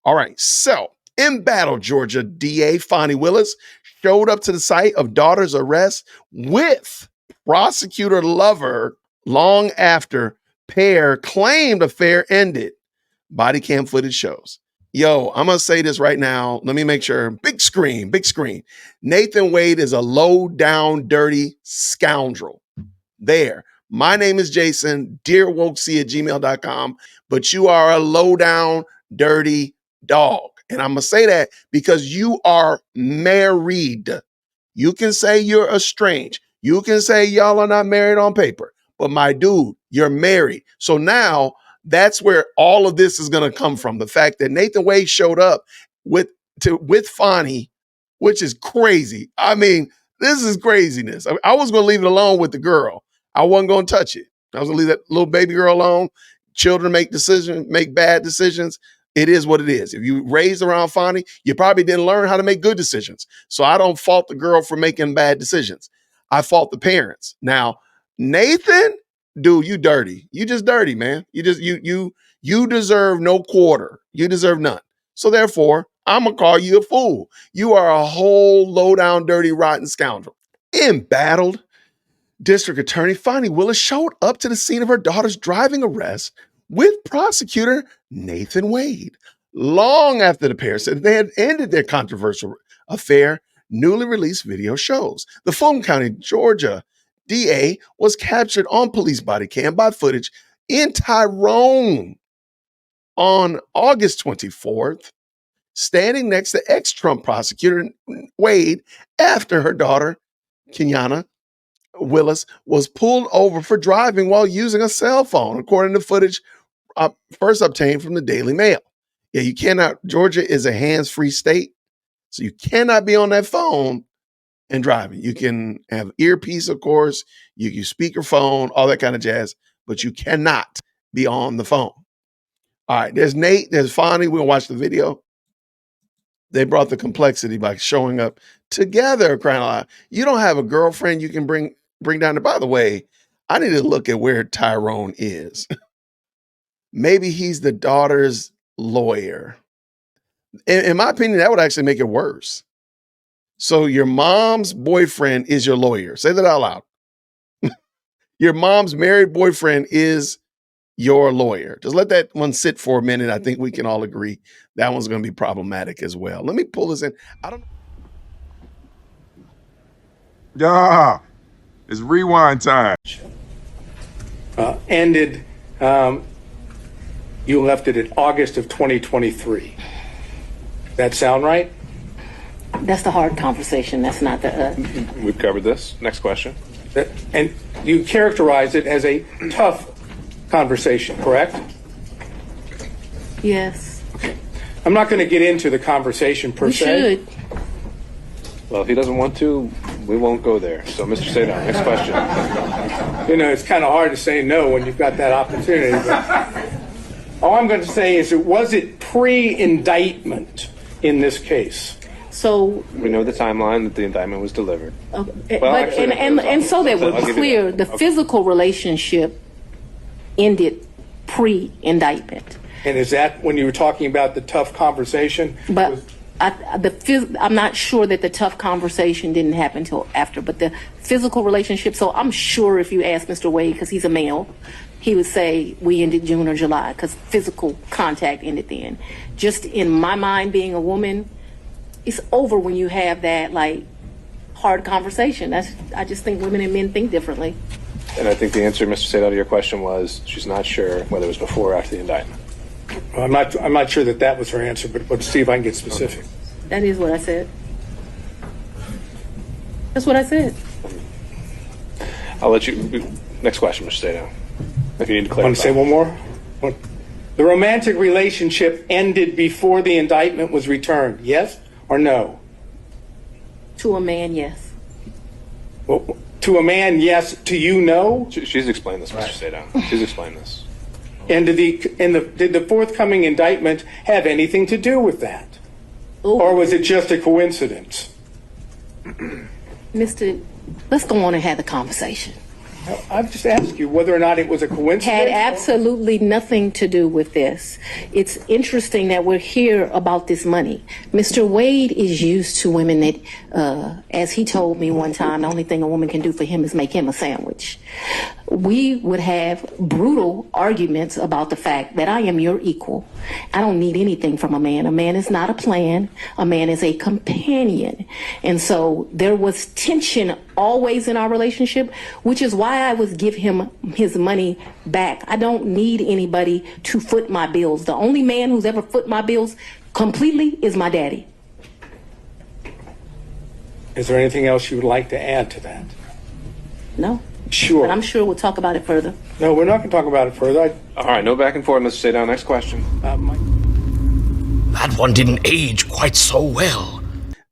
All right, so in battle, Georgia DA Fani Willis showed up to the site of daughter's arrest with prosecutor lover long after pair claimed affair ended. Body cam footage shows. Yo, I'm going to say this right now. Let me make sure. Big screen, big screen. Nathan Wade is a low down, dirty scoundrel. There. My name is Jason, dearwokec@gmail.com, but you are a low down, dirty dog. And I'm going to say that because you are married. You can say you're estranged. You can say y'all are not married on paper. But my dude, you're married. So now that's where all of this is going to come from. The fact that Nathan Wade showed up with Fani, which is crazy. I mean, this is craziness. I was going to leave it alone with the girl. I wasn't going to touch it. I was going to leave that little baby girl alone. Children make bad decisions. It is what it is. If you raised around Fani, you probably didn't learn how to make good decisions. So I don't fault the girl for making bad decisions. I fault the parents. Now, Nathan, dude, you dirty. You just dirty, man. You deserve no quarter. You deserve none. So therefore, I'm going to call you a fool. You are a whole low down, dirty, rotten scoundrel. Embattled District Attorney Fani Willis showed up to the scene of her daughter's driving arrest with prosecutor Nathan Wade. Long after the pair said they had ended their controversial affair, newly released video shows. The Fulton County, Georgia DA was captured on police body cam by footage in Tyrone on August 24th, standing next to ex-Trump prosecutor Wade after her daughter, Kenyana Willis, was pulled over for driving while using a cell phone, according to footage first obtained from the Daily Mail. Yeah, you cannot, Georgia is a hands-free state, so you cannot be on that phone and driving. You can have earpiece, of course, you can speakerphone, all that kind of jazz, but you cannot be on the phone. All right, there's Nate, there's Fani. We'll watch the video. They brought the complexity by showing up together, crying out loud. You don't have a girlfriend you can bring down there. By the way, I need to look at where Tyrone is. Maybe he's the daughter's lawyer. In my opinion, that would actually make it worse. So your mom's boyfriend is your lawyer. Say that out loud. Your mom's married boyfriend is your lawyer. Just let that one sit for a minute. I think we can all agree that one's going to be problematic as well. Let me pull this in. I don't know. Yeah, it's rewind time. Ended, you left it in August of 2023. That sound right? That's the hard conversation. That's not the... We've covered this. Next question. And you characterize it as a tough conversation, correct? Yes. I'm not going to get into the conversation per se. You should. Well, if he doesn't want to, we won't go there. So, Mr. Sadon, next question. You know, it's kind of hard to say no when you've got that opportunity. But all I'm going to say is, was it pre-indictment in this case? So we know the timeline that the indictment was delivered. So that we're clear, the physical relationship ended pre-indictment. And is that when you were talking about the tough conversation? But I'm not sure that the tough conversation didn't happen until after, but the physical relationship. So I'm sure if you ask Mr. Wade, because he's a male, he would say we ended June or July because physical contact ended then. Just in my mind, being a woman, it's over when you have that like hard conversation. I just think women and men think differently. And I think the answer, Mr. Sadot, to your question was she's not sure whether it was before or after the indictment. Well, I'm not sure that was her answer, but let's see if I can get specific. That is what I said. That's what I said. I'll let you. Next question, Mr. Sadot. If you need to clarify. Want to say one more? The romantic relationship ended before the indictment was returned. Yes or no? To a man, yes. Well, to a man, yes. To you, no? She's explained this, Mr. Sadot. She's explained this. And did the forthcoming indictment have anything to do with that? Ooh. Or was it just a coincidence? Let's go on and have the conversation. I've just asked you whether or not it was a coincidence. Had absolutely nothing to do with this. It's interesting that we're here about this money. Mr. Wade is used to women that, as he told me one time, the only thing a woman can do for him is make him a sandwich. We would have brutal arguments about the fact that I am your equal. I don't need anything from a man. A man is not a plan. A man is a companion. And so there was tension always in our relationship, which is why I would give him his money back. I don't need anybody to foot my bills. The only man who's ever foot my bills completely is my daddy. Is there anything else you would like to add to that? No. Sure. But I'm sure we'll talk about it further. No, we're not going to talk about it further. All right, no back and forth, Mr. Sadow. Next question. That one didn't age quite so well.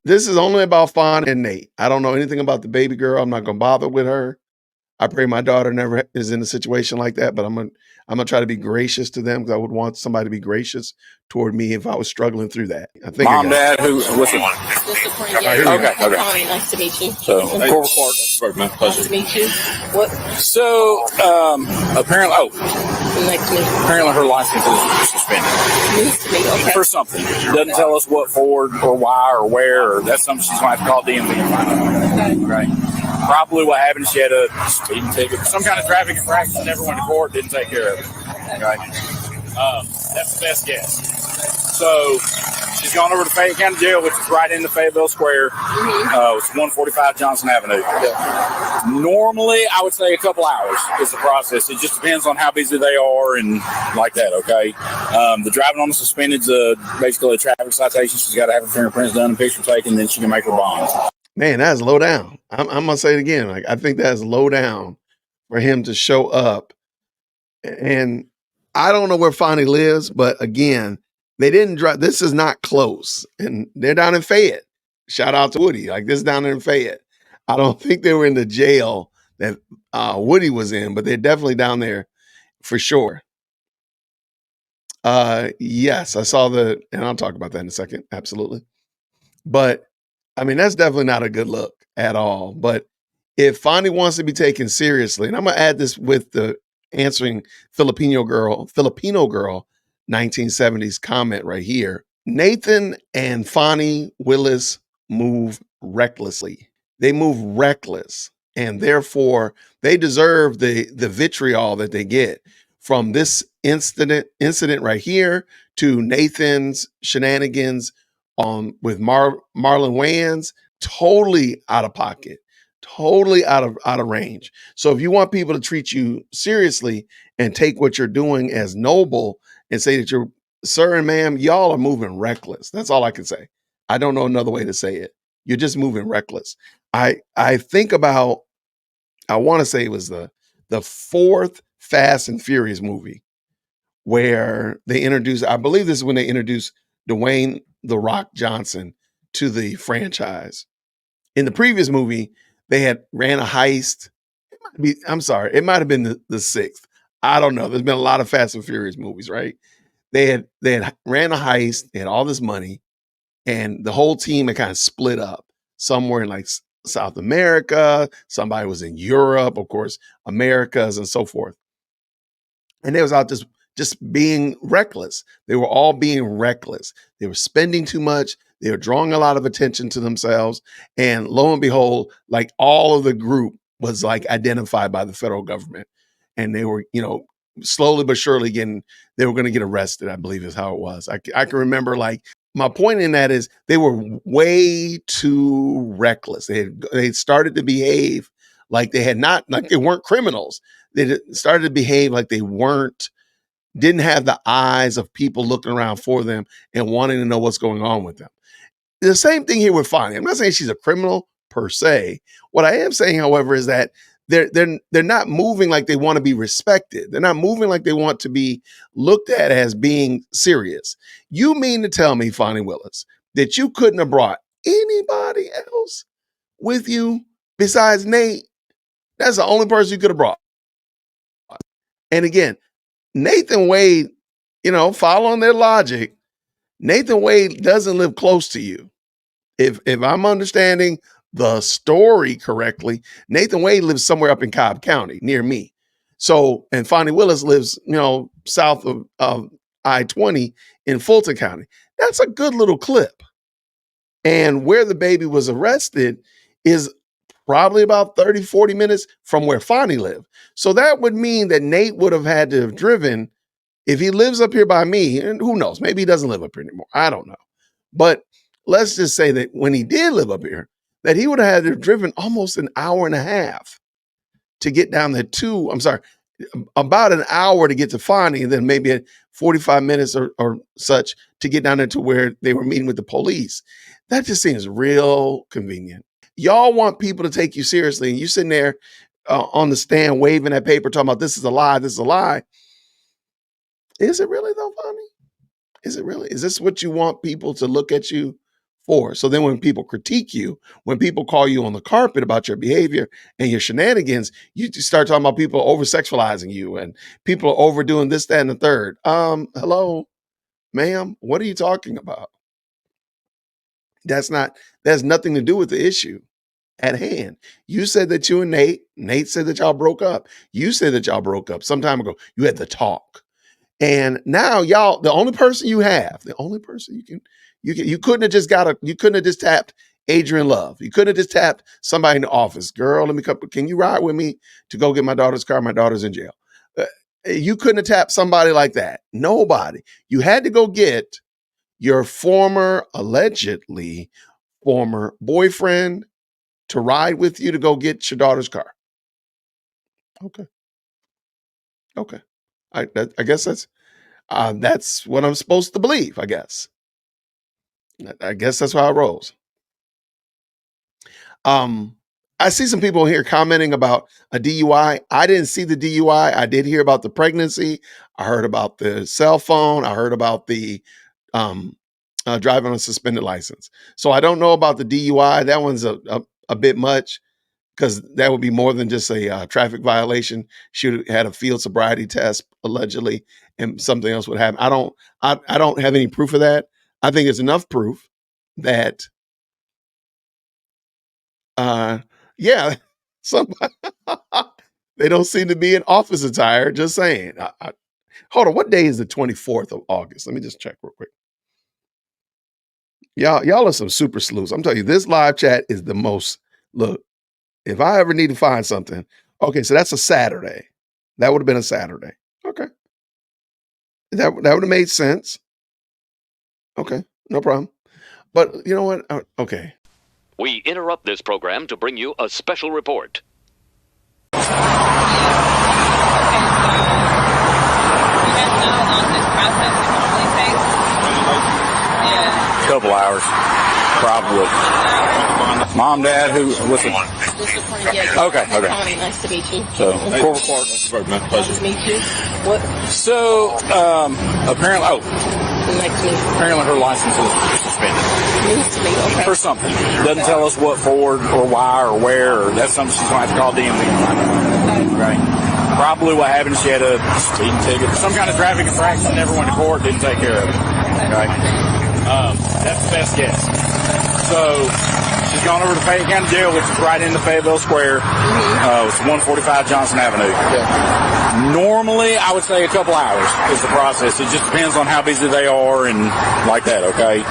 This is only about Fani and Nate. I don't know anything about the baby girl. I'm not going to bother with her. I pray my daughter never is in a situation like that, but I'm gonna try to be gracious to them because I would want somebody to be gracious toward me if I was struggling through that. I think Mom, Dad, what's it? Okay. Nice to meet you. So, Corporal Clark. Nice to meet you. What? So, apparently, Nice to meet you. apparently her license is suspended Nice to meet you. Okay. for something. Doesn't tell us what for or why or where, or that's something she's going to have to call DMV and find out. Right. Probably what happened, she had a speeding ticket, some kind of traffic infraction, never went to court, didn't take care of it. Right. That's the best guess. So she's gone over to Fayette County Jail, which is right in the Fayetteville Square. It's 145 Johnson Avenue. Normally, I would say a couple hours is the process. It just depends on how busy they are and like that, okay? The driving on the suspended is basically a traffic citation. She's got to have her fingerprints done and picture taken, then she can make her bond. Man, that's low down. I'm gonna say it again. Like I think that's low down for him to show up. And I don't know where Fani lives, but again, they didn't drive. This is not close, and they're down in Fayette. Shout out to Woody. Like this is down in Fayette. I don't think they were in the jail that Woody was in, but they're definitely down there for sure. Yes, I saw and I'll talk about that in a second. Absolutely, but. I mean, that's definitely not a good look at all. But if Fani wants to be taken seriously, and I'm going to add this with the answering Filipino girl 1970s comment right here. Nathan and Fani Willis move recklessly. They move reckless. And therefore, they deserve the vitriol that they get from this incident right here to Nathan's shenanigans with Marlon Wayans, totally out of pocket, totally out of range. So if you want people to treat you seriously and take what you're doing as noble and say that you're, sir and ma'am, y'all are moving reckless. That's all I can say. I don't know another way to say it. You're just moving reckless. I think about, I want to say it was the fourth Fast and Furious movie where they introduced, I believe this is when they introduced Dwayne "The Rock" Johnson to the franchise. In the previous movie, they had ran a heist. It might have been the sixth. I don't know. There's been a lot of Fast and Furious movies, right? They had ran a heist, they had all this money, and the whole team had kind of split up. Somewhere in like South America, somebody was in Europe, of course, Americas, and so forth. And they was out just being reckless. They were all being reckless. They were spending too much. They were drawing a lot of attention to themselves. And lo and behold, like all of the group was like identified by the federal government. And they were, slowly but surely they were going to get arrested, I believe is how it was. I can remember, like, my point in that is they were way too reckless. They started to behave like they weren't criminals. They started to behave like they didn't have the eyes of people looking around for them and wanting to know what's going on with them. The same thing here with Fani. I'm not saying she's a criminal per se. What I am saying, however, is that they're not moving like they want to be respected. They're not moving like they want to be looked at as being serious. You mean to tell me, Fani Willis, that you couldn't have brought anybody else with you besides Nate? That's the only person you could have brought. And again, Nathan Wade, following their logic, Nathan Wade doesn't live close to you. If I'm understanding the story correctly, Nathan Wade lives somewhere up in Cobb County near me. So, and Fani Willis lives, south of I-20 in Fulton County. That's a good little clip. And where the baby was arrested is probably about 30, 40 minutes from where Fani lived. So that would mean that Nate would have had to have driven, if he lives up here by me, and who knows, maybe he doesn't live up here anymore. I don't know. But let's just say that when he did live up here, that he would have had to have driven almost an hour and a half to get down there about an hour to get to Fani, and then maybe 45 minutes or such to get down there to where they were meeting with the police. That just seems real convenient. Y'all want people to take you seriously, and you sitting there on the stand waving that paper talking about this is a lie, this is a lie. Is it really though, Fani? Is it really? Is this what you want people to look at you for? So then when people critique you, when people call you on the carpet about your behavior and your shenanigans, you start talking about people over-sexualizing you and people are overdoing this, that, and the third. Hello, ma'am, what are you talking about? That's nothing to do with the issue at hand. You said that you and Nate said that y'all broke up. You said that y'all broke up some time ago. You had the talk. And now y'all, the only person you couldn't have just tapped Adrian Love. You couldn't have just tapped somebody in the office. Girl, can you ride with me to go get my daughter's car? My daughter's in jail. You couldn't have tapped somebody like that. Nobody. You had to go get your allegedly former boyfriend to ride with you to go get your daughter's car. Okay. I guess that's what I'm supposed to believe, I guess. I guess that's how it rolls. I see some people here commenting about a DUI. I didn't see the DUI. I did hear about the pregnancy. I heard about the cell phone. I heard about the driving on a suspended license. So I don't know about the DUI. That one's a bit much, because that would be more than just a traffic violation. She would have had a field sobriety test allegedly, and something else would happen. I don't have any proof of that. I think it's enough proof that, somebody they don't seem to be in office attire. Just saying. Hold on, what day is the 24th of August? Let me just check real quick. Y'all are some super sleuths. I'm telling you, this live chat is the most. Look, if I ever need to find something, okay, so that's a Saturday. That would have been a Saturday. Okay. That would have made sense. Okay, no problem. But you know what? Okay. We interrupt this program to bring you a special report. Couple hours, probably. Mom, Dad, what's it? Okay. Nice to meet you. So, Corporal Clark. Nice to meet you. What? So, apparently, Nice to meet you. apparently her license is suspended. Nice to meet you. Okay. For something. Doesn't tell us what for or why or where, or that's something she's going to have to call DMV. Right? Probably what happened, she had a speeding ticket, some kind of traffic infraction, never went to court, didn't take care of it. Right? That's the best guess. So she's gone over to Fayette County Jail, which is right into Fayetteville Square. It's 145 Johnson Avenue. Yeah. Normally, I would say a couple hours is the process. It just depends on how busy they are and like that, okay?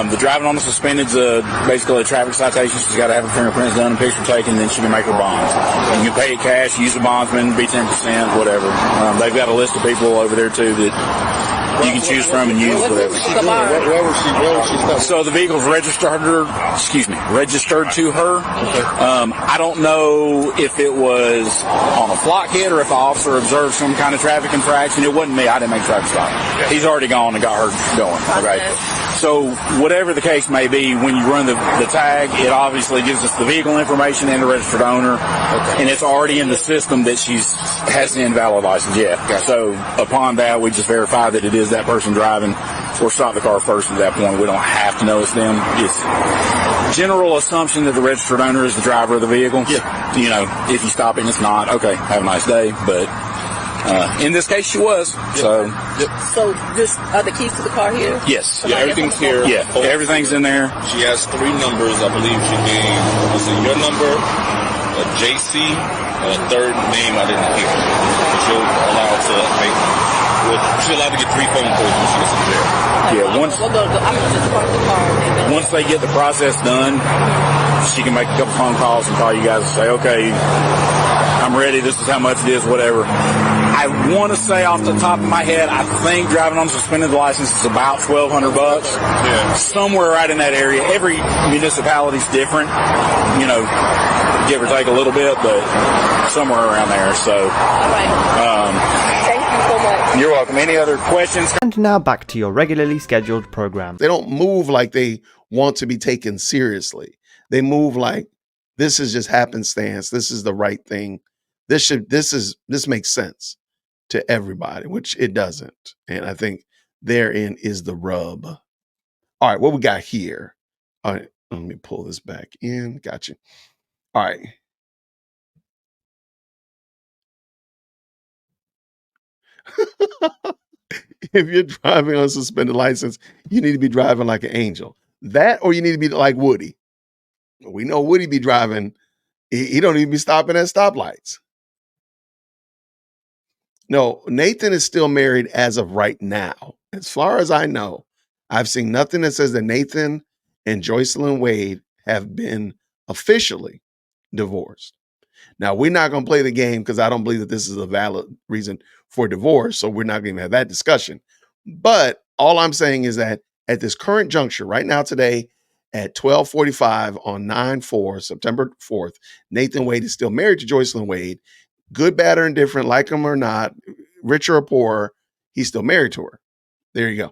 The driving on the suspended is basically a traffic citation. She's got to have her fingerprints done and picture taken, then she can make her bonds. You can pay it cash, use a bondsman, be 10%, whatever. They've got a list of people over there, too, that you can choose from and use whatever. So the vehicle's registered to her. I don't know if it was on a flock hit or if the officer observed some kind of traffic infraction. It wasn't me. I didn't make a traffic stop. He's already gone and got her going. Okay. So whatever the case may be, when you run the tag, it obviously gives us the vehicle information and the registered owner, and it's already in the system that she has an invalid license. Yeah. So upon that, we just verify that it is that person driving, or stop the car first at that point. We don't have to know it's them. It's general assumption that the registered owner is the driver of the vehicle. Yeah. You know, if you stop it and it's not, okay, have a nice day. But In this case, she was. So So just are the keys to the car here? yes. Yeah, everything's here. Yeah, everything's in there. She has 3 numbers, I believe she gave. Was it your number, a JC, and a third name I didn't hear. But she'll allow to make, she'll allow to get 3 phone calls when she gets in there. Yeah, once I'm gonna just park the car. And once they get the process done, she can make a couple phone calls and call you guys and say, okay, I'm ready, this is how much it is, whatever. I want to say off the top of my head, I think driving on suspended license is about $1,200. Yeah. Somewhere right in that area. Every municipality's different, you know, give or take a little bit, but somewhere around there. So, all right. Thank you so much. You're welcome. Any other questions? And now back to your regularly scheduled program. They don't move like they want to be taken seriously. They move like this is just happenstance. This is the right thing. This makes sense to everybody, which it doesn't. And I think therein is the rub. All right, what we got here? All right, let me pull this back in. Gotcha. All right. If you're driving on suspended license, you need to be driving like an angel. That, or you need to be like Woody. We know Woody be driving. He don't even be stopping at stoplights. No, Nathan is still married as of right now. As far as I know, I've seen nothing that says that Nathan and Joycelyn Wade have been officially divorced. Now, we're not going to play the game because I don't believe that this is a valid reason for divorce. So we're not going to have that discussion. But all I'm saying is that at this current juncture, right now today at 12:45 on 9/4, September 4th, Nathan Wade is still married to Joycelyn Wade. Good, bad, or indifferent, like him or not, rich or poor, he's still married to her. There you go.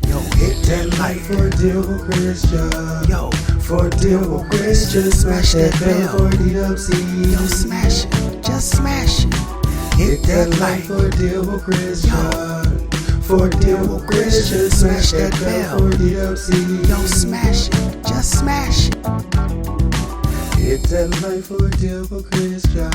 Yo, hit that like for deal with Christian. Yo, for deal with Christian. Smash that bell for DWC. Yo, smash it. Just smash it. Hit that like for deal with Christian. For deal with Christian. Smash that bell for DWC. Yo, smash it. Just smash it. Hit that like for deal with Christian.